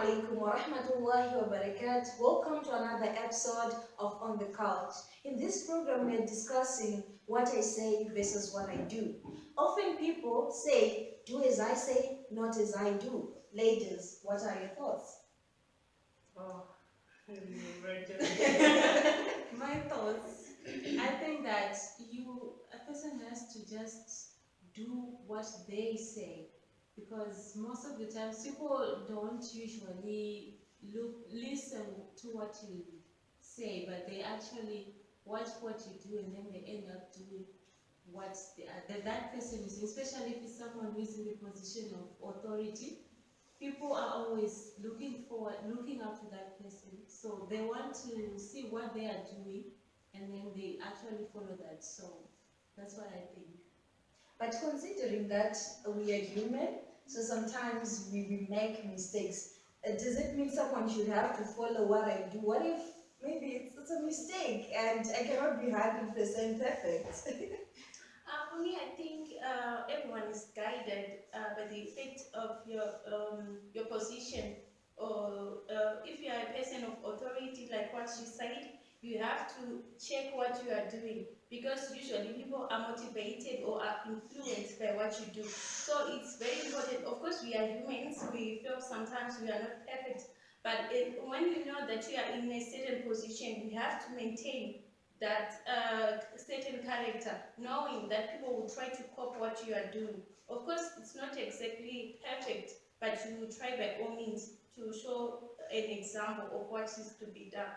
alaikum wa rahmatullahi wa barakatuh. Welcome to another episode of On the Couch. In this program, we are discussing what I say versus what I do. Often people say, do as I say, not as I do. Ladies, what are your thoughts? Oh, my thoughts. I think that a person has to just do what they say, because most of the times people don't usually listen to what you say, but they actually watch what you do and then they end up doing what that person is, especially if it's someone who is in the position of authority. People are always looking up to that person. So they want to see what they are doing and then they actually follow that. So that's what I think. But considering that we are human, so sometimes we make mistakes. Does it mean someone should have to follow what I do? What if maybe it's a mistake and I cannot be 100% perfect? For me, I think everyone is guided by the effect of your position. Or if you are a person of authority, like what she said, you have to check what you are doing, because usually people are motivated or are influenced by what you do. So it's very important. Of course, we are humans. We feel sometimes we are not perfect, but when you know that you are in a certain position, you have to maintain that certain character, knowing that people will try to copy what you are doing. Of course, it's not exactly perfect, but you will try by all means to show an example of what is to be done.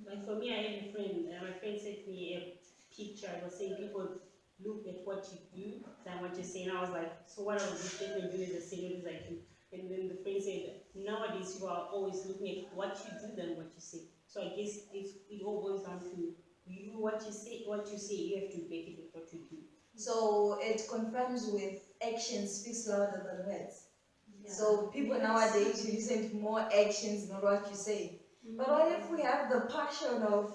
Like for me, I had a friend, my friend sent me a picture. I was saying people look at what you do than what you say. And I was like, so what are these people doing the same as I do? And then the friend said, nowadays people are always looking at what you do than what you say. So I guess it all boils down to you, what you say, you have to back it with what you do. So it confirms with action speaks louder than words. Yeah. So people nowadays listen to more actions, not what you say. But what if we have the passion of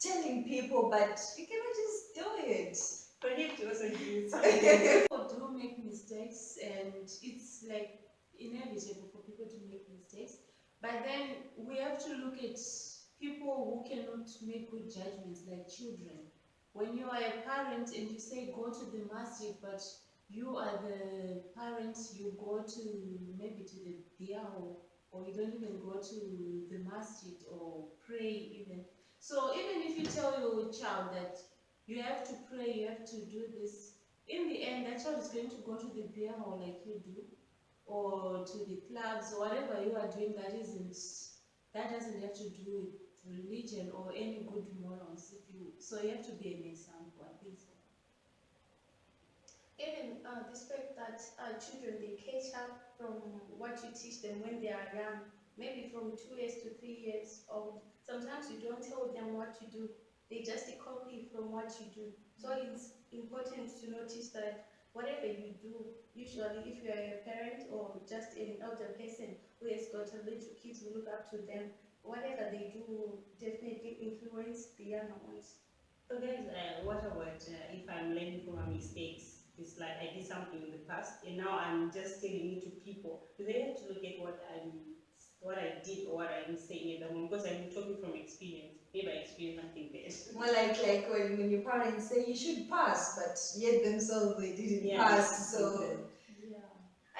telling people, but you cannot just do it? But you have to also do it. People do make mistakes, and it's like inevitable for people to make mistakes. But then we have to look at people who cannot make good judgments, like children. When you are a parent and you say go to the masjid, but you are the parent, you go to maybe to the beer hall, or you don't even go to the masjid or pray even. So even if you tell your child that you have to pray, you have to do this, in the end that child is going to go to the beer hall like you do, or to the clubs, or whatever you are doing that doesn't have to do with religion or any good morals. So you have to be an example, I think so. Even this fact that children, they catch up from what you teach them when they are young, maybe from 2 years to 3 years old. Sometimes you don't tell them what to do, they just copy from what you do. So it's important to notice that whatever you do, usually if you are a parent or just an elder person who has got a little kids who look up to them, whatever they do will definitely influence the younger ones. So guys, what about if I'm learning from my mistakes? It's like I did something in the past, and now I'm just telling it to people. Do they have to look at what I did or what I'm saying at the moment? Because I'm talking from experience. Maybe I experienced something bad. More like when your parents say you should pass, but yet themselves they didn't pass. So yeah,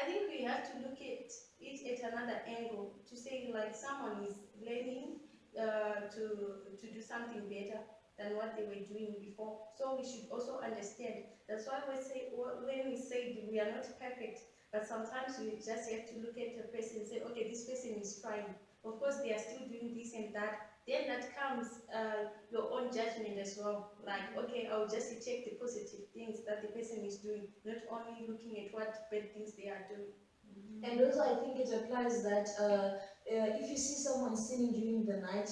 I think we have to look at it at another angle, to say like someone is learning to do something better than what they were doing before. So we should also understand. That's why when we say we are not perfect, but sometimes we just have to look at a person and say, okay, this person is trying. Of course, they are still doing this and that. Then that comes your own judgment as well. Like, okay, I'll just check the positive things that the person is doing, not only looking at what bad things they are doing. And also, I think it applies that if you see someone sinning during the night,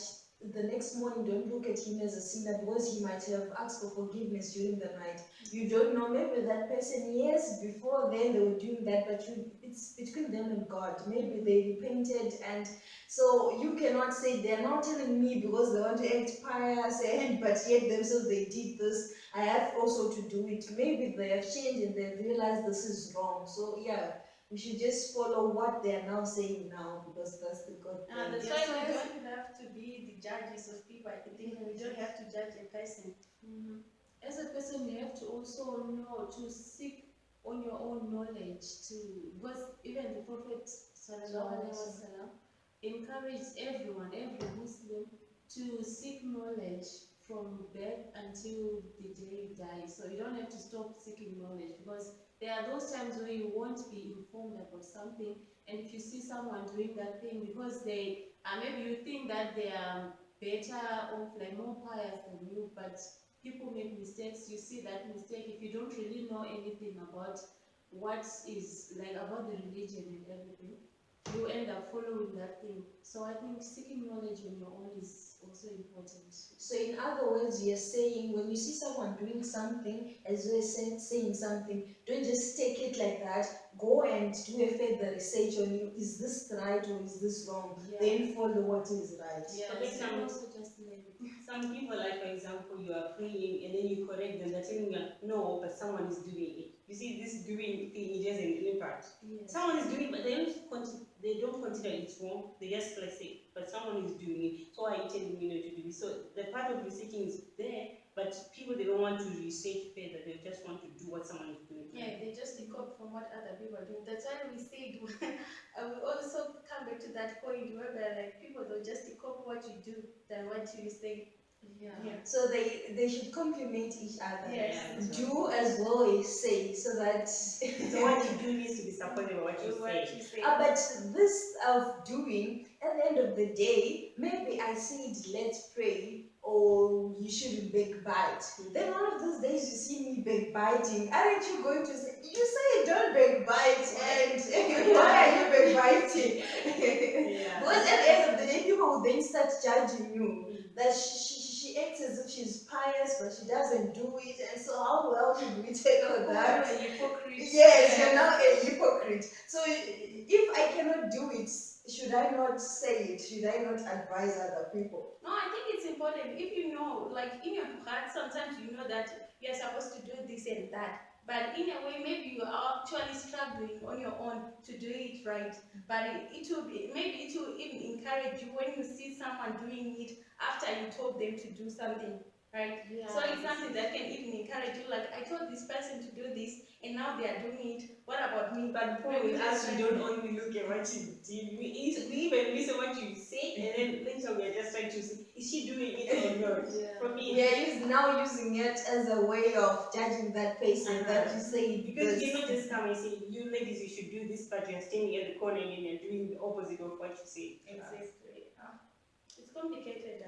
the next morning don't look at him as a sinner, because he might have asked for forgiveness during the night. You don't know, maybe that person, yes, before then they were doing that, but it's between them and God. Maybe they repented, and so you cannot say they're not telling me because they want to act pious, and but yet themselves they did this. I have also to do it. Maybe they have changed and they realized this is wrong. So yeah, We should just follow what they are now saying now, because that's the good thing. That's Yeah, why so we as- don't have to be the judges of people. I think we don't have to judge a person. As a person, you have to also know to seek on your own knowledge because even the Prophet Sallallahu Alaihi Wasallam encouraged everyone, every Muslim, to seek knowledge from birth until the day you die. So you don't have to stop seeking knowledge, because there are those times where you won't be informed about something, and if you see someone doing that thing because they maybe you think that they are better off, like more pious than you, but people make mistakes. You see that mistake if you don't really know anything about what is like about the religion and everything, you end up following that thing. So I think seeking knowledge on your own is also important. So in other words, you're saying when you see someone doing something, as we're saying something, don't just take it like that. Go and do a further research on you. Is this right or is this wrong? Yeah. Then follow what is right. Yeah, But like so some- also just like Some people, like for example, you are praying and then you correct them, they're telling you, no, but someone is doing it. You see, this doing thing, it has an impact. yes. Someone is doing it, but they don't consider it's wrong. They just like say, but someone is doing it. So why are you telling me not to do it? So the part of researching is there, but people, they don't want to research further. They just want to do what someone is doing. Yeah, they just copy from what other people are doing. That's why we said I will also come back to that point where like people they'll just copy what you do than what you say. Yeah. So they should complement each other. Yes. Do as well as say, so that. So what you do needs to be supported by what you Do what say. you say. But this of doing, at the end of the day, maybe I said let's pray, or you shouldn't backbite. Then one of those days you see me backbiting, aren't you going to say, you say don't backbite, and why are you backbiting? Yeah. Because at the end of the day, people will then start judging you. That she acts as if she's pious, but she doesn't do it, and so how well should we take on that? You're a hypocrite. Yes, you're now a hypocrite. So if I cannot do it, should I not say it? Should I not advise other people? No, I think it's important if you know, like in your heart, sometimes you know that you're supposed to do this and that. But in a way, maybe you are actually struggling on your own to do it right. But it will be, maybe it will even encourage you when you see someone doing it after you told them to do something, right? Yeah. So it's something that can even encourage you, like I told this person to do this and now they are doing it. What about me? But the problem with us, we don't only look at what you did. We even listen what you say, and then later we are just trying to see, is she doing it or not? Yeah. For me, We are now using it as a way of judging that person that you say because you this. cannot just come and say, you ladies, you should do this, but you're standing at the corner and you're doing the opposite of what you say. Exactly. It's complicated.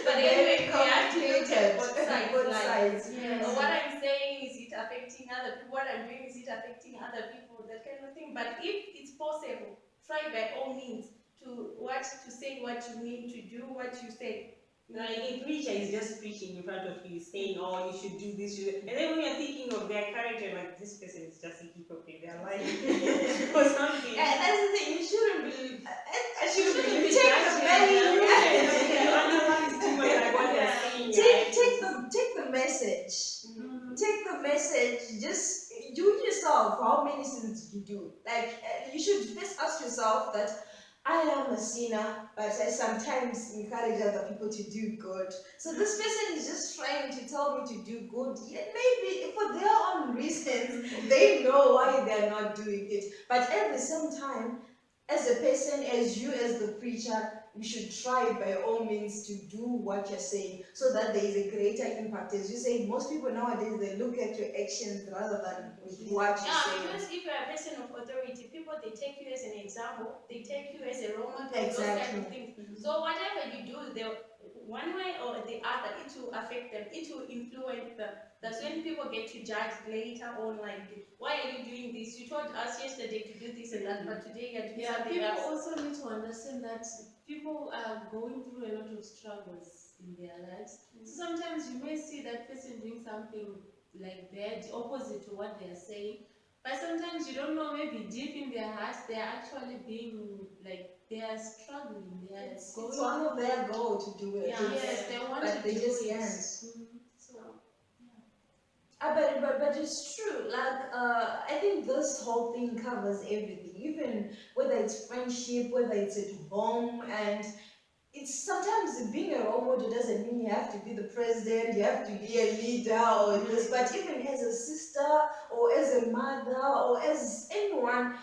But anyway, we have to look at both sides, Both like, sides. Yes. What I'm saying, is it affecting other people? What I'm doing, is it affecting other people? That kind of thing. But if it's possible, try by all means to say what you mean, to do what you say. Like a preacher is just preaching in front of you, saying, "Oh, you should do this." And then when you're thinking of their character, like this person is just a hypocrite. They're lying or something. That's the thing. You shouldn't be. I shouldn't be be. Take the judging value. You analyze too much like what they're saying. Take the message. Mhm. Take the message. Just do it yourself. How many sins did you do? Like you should first ask yourself that. I am a sinner, but I sometimes encourage other people to do good. So this person is just trying to tell me to do good. Yet maybe for their own reasons, they know why they're not doing it. But at the same time, as a person, as you as the preacher, you should try by all means to do what you're saying so that there is a greater impact. As you say, most people nowadays, they look at your actions rather than what you Yeah, say. because if you're a person of authority, people they take you as an example, they take you as a role model, those Exactly. kind of things. So whatever you do, they one way or the other, it will affect them, it will influence them. That's when people get to judge later on, like, why are you doing this? You told us yesterday to do this and that, but today you're doing Yeah, something people else. also need to understand that people are going through a lot of struggles in their lives. So sometimes you may see that person doing something like bad, opposite to what they are saying. But sometimes you don't know, maybe deep in their hearts, they are actually being like, they are struggling. They are It's going one of their goal to do it. Yeah, yes, they want but to they do just it. can't. Mhm. So, But it's true. Like I think this whole thing covers everything, even whether it's friendship, whether it's at home, and it's sometimes being a role model doesn't mean you have to be the president, you have to be a leader or this, but even as a sister or as a mother or as anyone,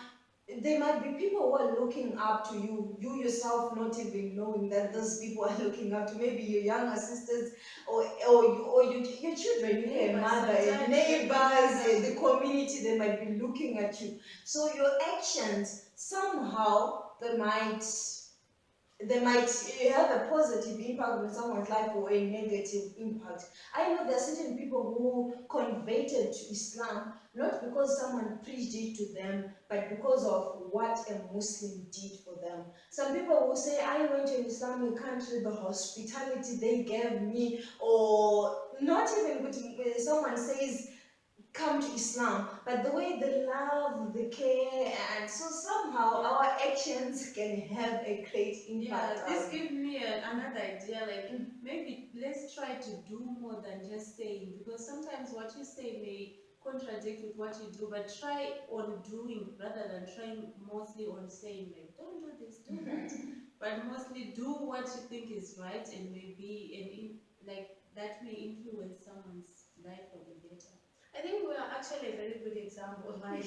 there might be people who are looking up to you, you yourself not even knowing that those people are looking up to maybe your younger sisters your children, you know, a mother, neighbors, the community, they might be looking at you. So your actions somehow they might have a positive impact on someone's life or a negative impact. I know there are certain people who converted to Islam not because someone preached it to them, but because of what a Muslim did for them. Some people will say, I went to an Islamic country, the hospitality they gave me, or not even when someone says, come to Islam, but the way the love, the care, and so somehow our actions can have a great impact. Yeah, this gives me another idea. Like maybe let's try to do more than just saying, because sometimes what you say may contradict with what you do. But try on doing rather than trying mostly on saying like don't do this, do that. But mostly do what you think is right, and maybe like that may influence someone's life for the better. I think we are actually a very good example, like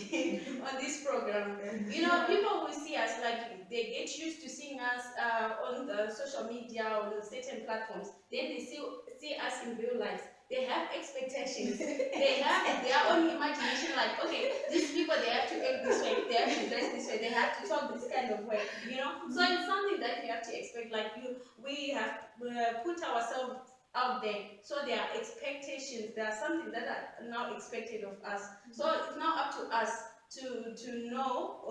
on this program. You know, people will see us like they get used to seeing us on the social media or on certain platforms. Then they see us in real life. They have expectations. They have their own imagination. Like, okay, these people they have to act this way. They have to dress this way. They have to talk this kind of way. You know, so it's something that you have to expect. Like we have put ourselves out there. So there are expectations. There are something that are now expected of us. So it's now up to us to know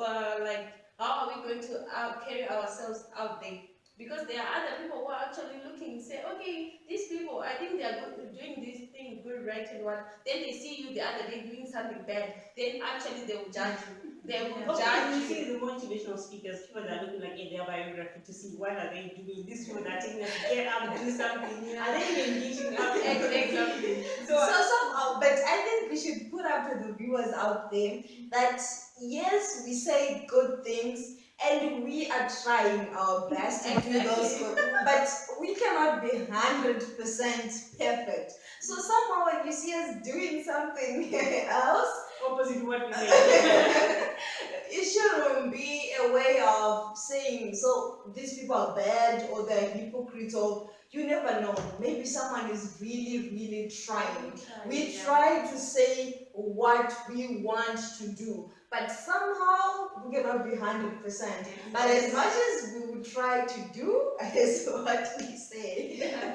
like how are we going to carry ourselves out there. Because there are other people who are actually looking, say, okay, these people, I think they are doing this thing good, right, and what. Then they see you the other day doing something bad. Then actually they will judge you. They will judge You you. see the motivational speakers, people that are looking like in their biography to see what are they doing. These people that are taking us to get up, do something. Are they even meeting up? Exactly. So somehow, but I think we should put up to the viewers out there that yes, we say good things and we are trying our best to do those good, but we cannot be 100% perfect. So somehow when you see us doing something else, Opposite what we say. it shouldn't be a way of saying, so these people are bad or they're hypocrites, or you never know. Maybe someone is really, really trying. We try to say what we want to do, but somehow we cannot be 100%. But as much as we would try to do, is what we say.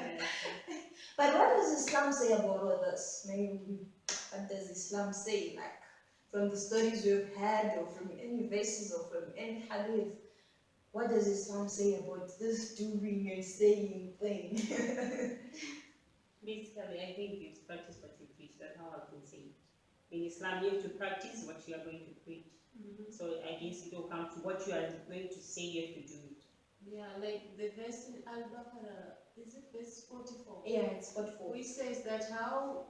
But what does Islam say about all this? Maybe what does Islam say? Like from the stories we've had, or from any verses, or from any hadith, what does Islam say about this doing and saying thing? Basically, I think it's practice what you preach. That's how I can say it. In Islam, you have to practice what you are going to preach. So I guess it will come to what you are going to say, you have to do it. Yeah, like the verse in Al-Baqarah, is it verse 44? Yeah, it's 44. Which says that how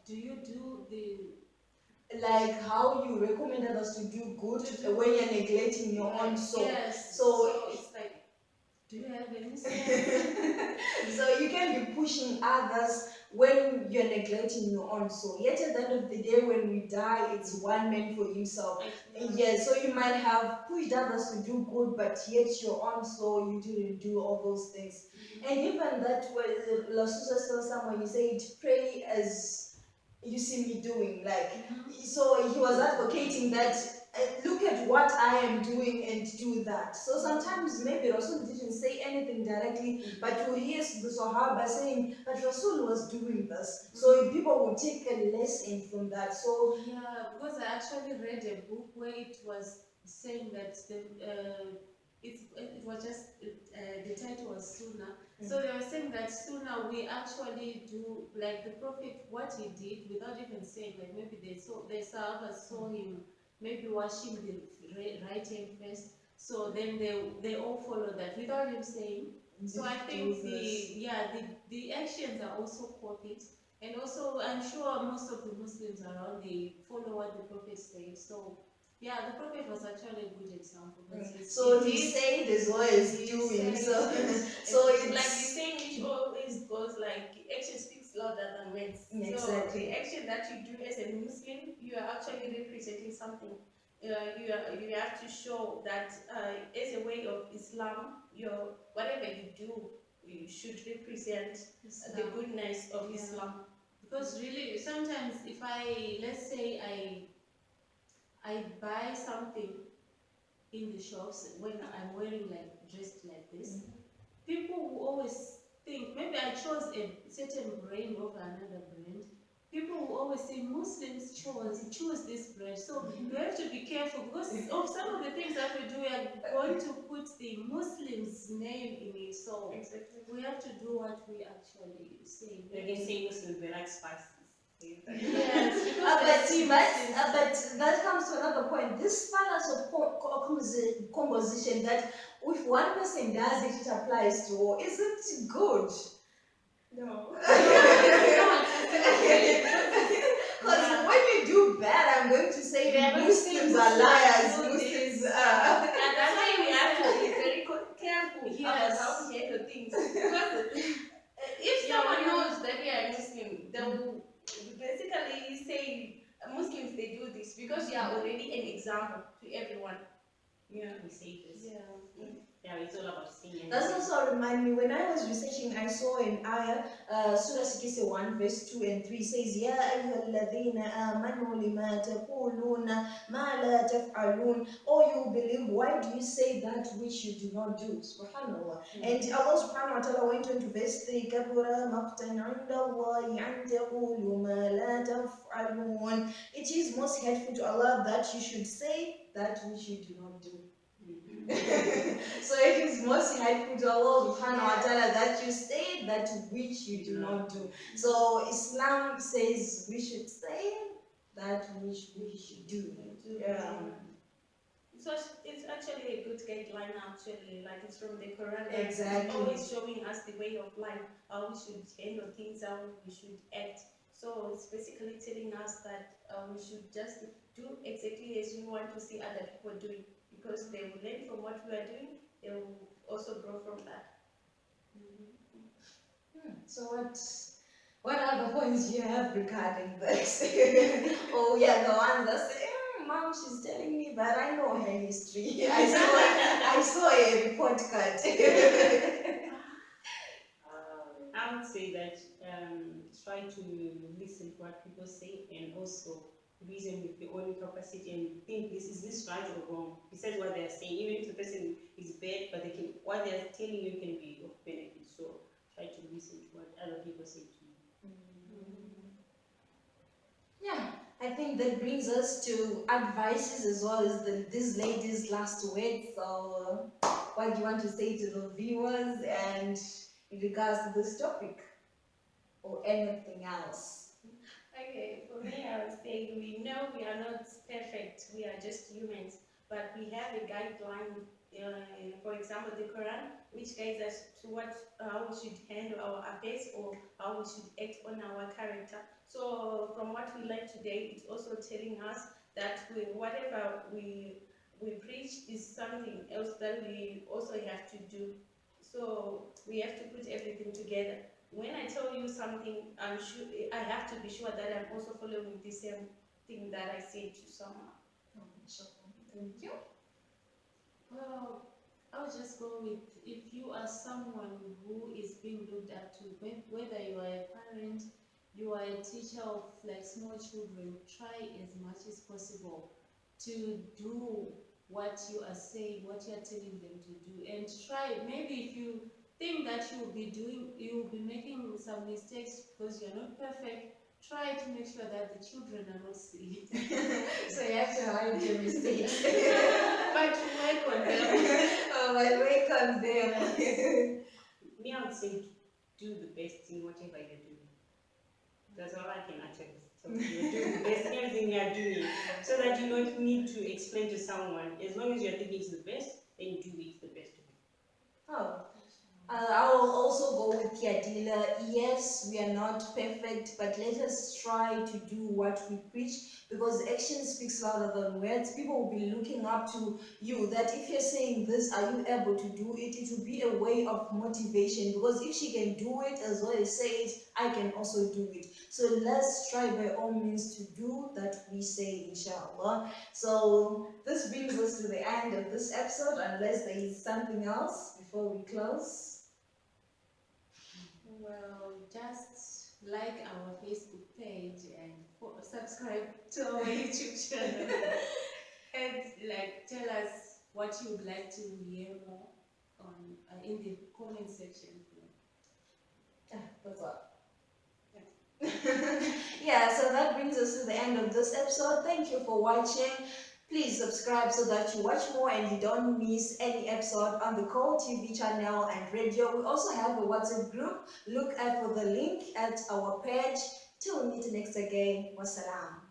do you do the Like how you recommend others to do good when you're neglecting your own soul. Yes. So it's like, do you have any sense? so you can be pushing others when you're neglecting your own soul. Yet at the end of the day, when we die, it's one man for himself. Yeah, so you might have pushed others to do good, but yet your own soul, you didn't do all those things. And even that, when Lasusa tells someone, he said, pray as you see me doing. Like, so he was advocating that look at what I am doing and do that. So sometimes maybe Rasul didn't say anything directly, but you hear the Sahaba saying that Rasul was doing this. So people would take a lesson from that. So yeah, because I actually read a book where it was saying that it was just the title was Sunnah. So they were saying that Sunnah we actually do like the Prophet what he did without even saying, like maybe the Sahabas saw him maybe washing the right hand first, so then they all follow that without him saying. So I think the actions are also copied, And also, I'm sure most of the Muslims around, they follow what the Prophet said. So, yeah, the Prophet was actually a good example. So he said as well as he doing. said So, it. so Like the it's saying which always goes like action speaks louder than words. So exactly. the action that you do as a Muslim, you are actually representing something. You have to show that as a way of Islam, whatever you do, you should represent the goodness of Yeah. Islam. Because really, sometimes if let's say I buy something in the shops when I'm wearing like dressed like this, people will always think maybe I chose a certain brand over another brand. People will always say Muslims choose this brand. So you have to be careful because of some of the things that we do, we are going to put the Muslim's name in it. So Exactly. we have to do what we actually say. You can say Muslims, they like spices. Yes, but that comes to another point. This balance of composition that if one person does it, it applies to all. Isn't good? No. Because when you do bad, I'm going to say Muslims are liars. Muslims are. And that's why we have to be very careful about Yes. how we handle things. Because if someone knows that we are Muslim, they will basically say Muslims they do this because you are already an example to everyone. Yeah, we say this. Yeah. Yeah, it's all about singing. That's also remind me, when I was researching, I saw in ayah, Surah Sikise 1, verse 2 and 3 says, Ya ayyuhalladhina amanu lima taquluna ma la taf'alun. Oh, you believe, why do you say that which you do not do? Subhanallah. And Allah subhanahu wa ta'ala went on to verse 3, Kabura maqtan 'inda Allahi an taqulu ma la taf'alun. It is most hateful to Allah that you should say that which you do not do. So it is most hateful to Allah subhanahu wa ta'ala that you say that which you do not do. So Islam says we should say that which we should do. Yeah. So it's actually a good guideline actually, like it's from the Quran. Like Exactly. it's always showing us the way of life, how we should handle things, how we should act. So it's basically telling us that we should just do exactly as we want to see other people doing, because they will learn from what we are doing, they will also grow from that. So what other points do you have regarding this? Oh yeah, the one that say, Mom, she's telling me, but I know her history. I saw a report card. I would say that try to listen to what people say and also reason with your own capacity and think is this right or wrong? Besides what they are saying, even if the person is bad, but what they are telling you can be of benefit. So try to listen to what other people say to you. Yeah, I think that brings us to advices as well as this lady's last word. So, what do you want to say to the viewers and in regards to this topic or anything else? Okay, for me, I would say we know we are not perfect. We are just humans, but we have a guideline. For example, the Quran, which guides us to how we should handle our affairs or how we should act on our character. So, from what we learned today, it's also telling us that whatever we preach is something else that we also have to do. So we have to put everything together. When I tell you something, I'm sure I have to be sure that I'm also following the same thing that I say to someone. Thank you. Well, I'll just go with, if you are someone who is being looked up to, whether you are a parent, you are a teacher of like small children, try as much as possible to do what you are saying, what you are telling them to do, and try, maybe if you think that you will be making some mistakes because you're not perfect, try to make sure that the children are not seeing it. So you have to hide your mistakes. But work on them. Oh, but work on them. Me, I would say do the best in whatever you're doing. That's all I can actually tell you. Do the best in everything you're doing, so that you don't need to explain to someone. As long as you're thinking it's the best, then do it the best. Oh, I will also go with Kiadila. Yes, we are not perfect, but let us try to do what we preach, because action speaks louder than words. People will be looking up to you, that if you're saying this, are you able to do it? It will be a way of motivation, because if she can do it as well as say it, I can also do it. So let's try by all means to do that we say, inshallah. So this brings us to the end of this episode, unless there is something else before we close. Well, just like our Facebook page and subscribe to our YouTube channel, and like tell us what you would like to hear more on in the comment section. That's all. Yeah, so that brings us to the end of this episode. Thank you for watching. Please subscribe so that you watch more and you don't miss any episode on the Call TV channel and radio. We also have a WhatsApp group. Look out for the link at our page. Till we meet next again. Wassalam.